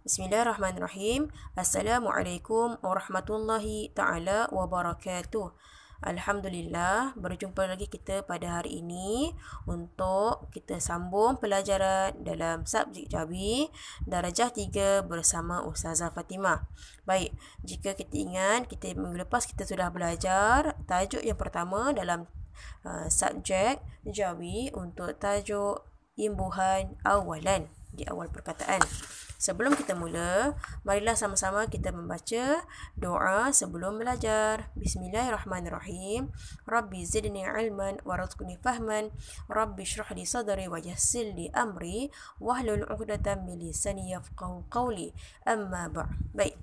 Bismillahirrahmanirrahim. Assalamualaikum warahmatullahi ta'ala wabarakatuh. Alhamdulillah, berjumpa lagi kita pada hari ini untuk kita sambung pelajaran dalam subjek Jawi Darjah 3 bersama Ustazah Fatimah. Baik, jika kita ingat, minggu lepas kita sudah belajar tajuk yang pertama dalam subjek Jawi untuk tajuk imbuhan awalan di awal perkataan. Sebelum kita mula, marilah sama-sama kita membaca doa sebelum belajar. Bismillahirrahmanirrahim. Rabbi zidni ilman warzuqni fahman. Rabbi shrah li sadri wa yassir li amri wahlul 'uqdatam min lisani yafqahu qawli. Amma ba'd. Baik.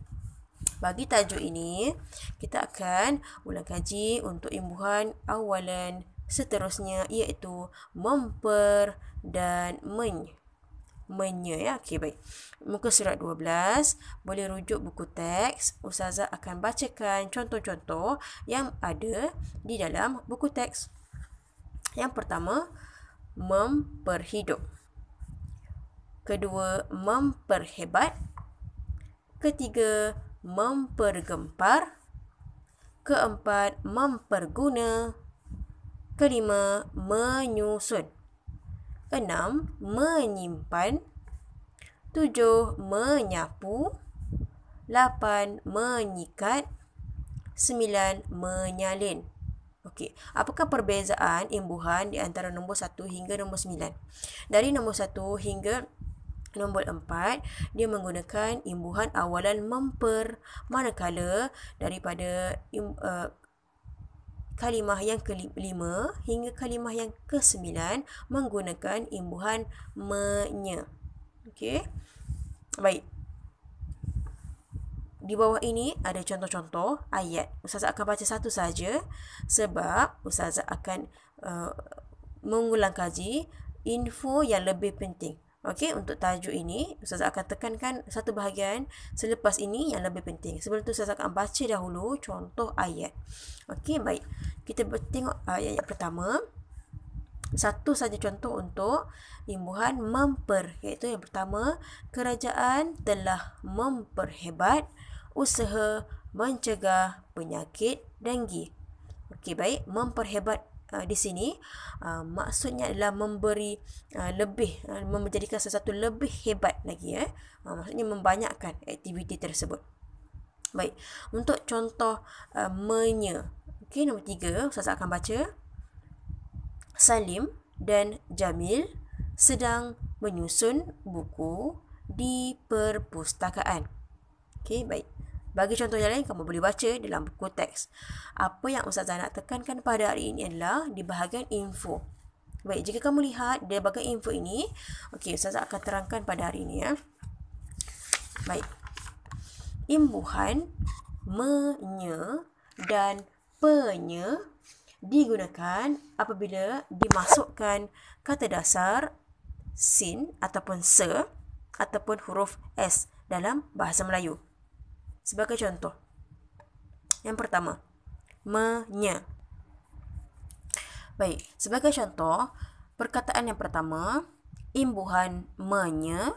Bagi tajuk ini, kita akan ulang kaji untuk imbuhan awalan seterusnya, iaitu memper dan ya. Okey, baik. Muka surat 12, boleh rujuk buku teks. Ustazah akan bacakan contoh-contoh yang ada di dalam buku teks. Yang pertama, memperhidup. Kedua, memperhebat. Ketiga, mempergempar. Keempat, memperguna. Kelima, menyusun. 6. Menyimpan. 7. Menyapu. 8. Menyikat. 9. Menyalin. Okey, apakah perbezaan imbuhan di antara nombor 1 hingga nombor 9? Dari nombor 1 hingga nombor 4, dia menggunakan imbuhan awalan memper, manakala daripada kalimah yang ke-5 hingga kalimah yang ke-9 menggunakan imbuhan menye. Okey. Baik. Di bawah ini ada contoh-contoh ayat. Ustazah akan baca satu saja sebab Ustazah akan mengulang kaji info yang lebih penting. Okey, untuk tajuk ini Ustazah akan tekankan satu bahagian selepas ini yang lebih penting. Sebelum itu Ustazah akan baca dahulu contoh ayat. Okey, baik. Kita tengok ayat yang pertama. Satu saja contoh untuk imbuhan memper, iaitu yang pertama, kerajaan telah memperhebat usaha mencegah penyakit denggi. Okey, baik. Memperhebat di sini maksudnya adalah memberi lebih, menjadikan sesuatu lebih hebat lagi, maksudnya membanyakkan aktiviti tersebut. Baik, untuk contoh menye. Okey, nombor 3 Ustazah akan baca. Salim dan Jamil sedang menyusun buku di perpustakaan. Okey, baik. Bagi contoh yang lain, kamu boleh baca dalam buku teks. Apa yang Ustazah nak tekankan pada hari ini adalah di bahagian info. Baik, jika kamu lihat di bahagian info ini, okey, Ustazah akan terangkan pada hari ini, ya. Baik. Imbuhan menye dan penye digunakan apabila dimasukkan kata dasar sin ataupun se ataupun huruf s dalam bahasa Melayu. Sebagai contoh, yang pertama, menye. Baik, sebagai contoh, perkataan yang pertama, imbuhan menye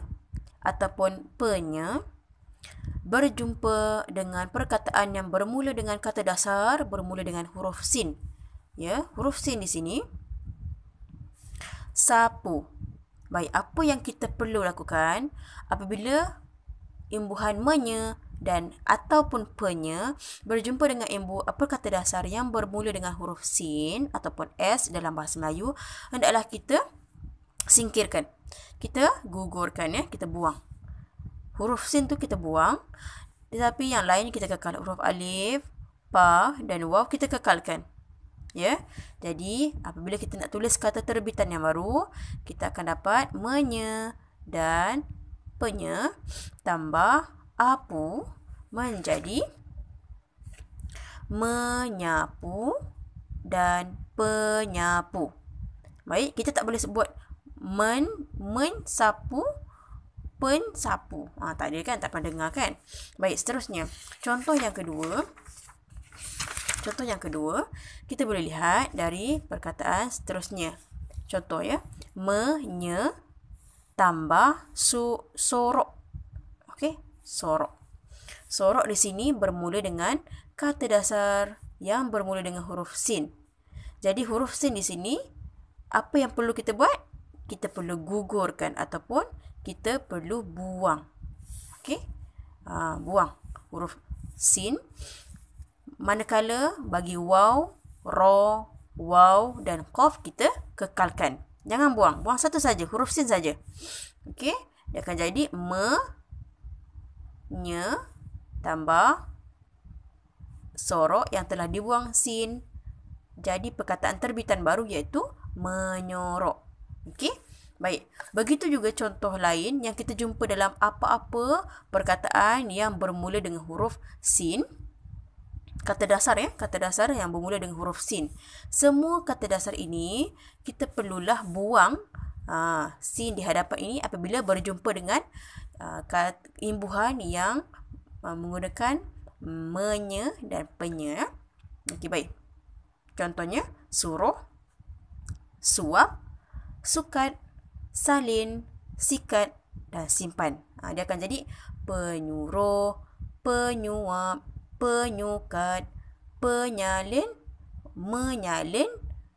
ataupun penye berjumpa dengan perkataan yang bermula dengan kata dasar bermula dengan huruf sin. Ya, huruf sin di sini sapu. Baik, apa yang kita perlu lakukan apabila imbuhan menye dan ataupun penye berjumpa dengan kata dasar yang bermula dengan huruf sin ataupun s dalam bahasa Melayu, hendaklah kita singkirkan. Kita gugurkan, ya, kita buang. Huruf sin tu kita buang, tetapi yang lain kita kekal. Huruf alif, pa dan waw kita kekalkan. Ya. Jadi, apabila kita nak tulis kata terbitan yang baru, kita akan dapat menye dan penye tambah apu menjadi menyapu dan penyapu. Baik, kita tak boleh sebut mensapu, pensapu. Tak ada kan? Tak pernah dengar kan? Baik, seterusnya. Contoh yang kedua, kita boleh lihat dari perkataan seterusnya. Contoh, ya. Menye tambah sorok. Okey, sorok. Sorok di sini bermula dengan kata dasar yang bermula dengan huruf sin. Jadi huruf sin di sini, apa yang perlu kita buat? Kita perlu gugurkan ataupun kita perlu buang. Okey? Buang huruf sin. Manakala bagi waw, ra, waw dan qaf kita kekalkan. Jangan buang. Buang satu saja, huruf sin saja. Okey? Dia akan jadi nye tambah sorok yang telah dibuang sin. Jadi perkataan terbitan baru iaitu menyorok. Okey? Baik. Begitu juga contoh lain yang kita jumpa dalam apa-apa perkataan yang bermula dengan huruf sin. Kata dasar kata dasar yang bermula dengan huruf sin. Semua kata dasar ini kita perlulah buang sin di hadapan ini apabila berjumpa dengan imbuhan yang menggunakan menye dan penye. Okey, baik. Contohnya suruh, suap, sukat, salin, sikat dan simpan. Dia akan jadi penyuruh, penyuap, penyukat, penyalin, menyalin,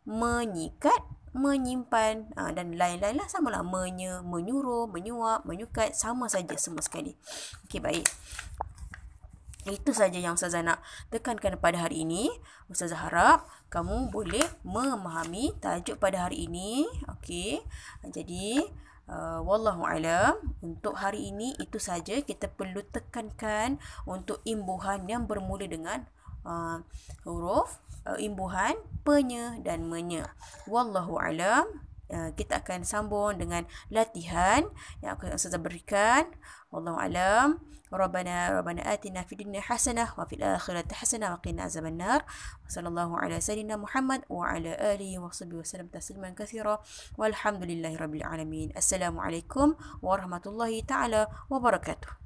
menyikat, menyimpan dan lain-lain lah, samalah menye, menyuruh, menyuap, menyukat, sama saja semua sekali. Okey, baik. Itu saja yang Ustazah nak tekankan pada hari ini. Ustazah harap kamu boleh memahami tajuk pada hari ini. Okey. Jadi wallahu alam, untuk hari ini itu saja kita perlu tekankan untuk imbuhan yang bermula dengan huruf imbuhan penye dan menye. Wallahu alam. Kita akan sambung dengan latihan yang akan Ustazah berikan. Wallahu alam. ربنا آتنا في الدنيا حسنة وفي الآخرة حسنة وقنا عذاب النار وصلى الله على سيدنا محمد وعلى آله وصحبه وسلم تسليما كثيرا والحمد لله رب العالمين. السلام عليكم ورحمة الله تعالى وبركاته.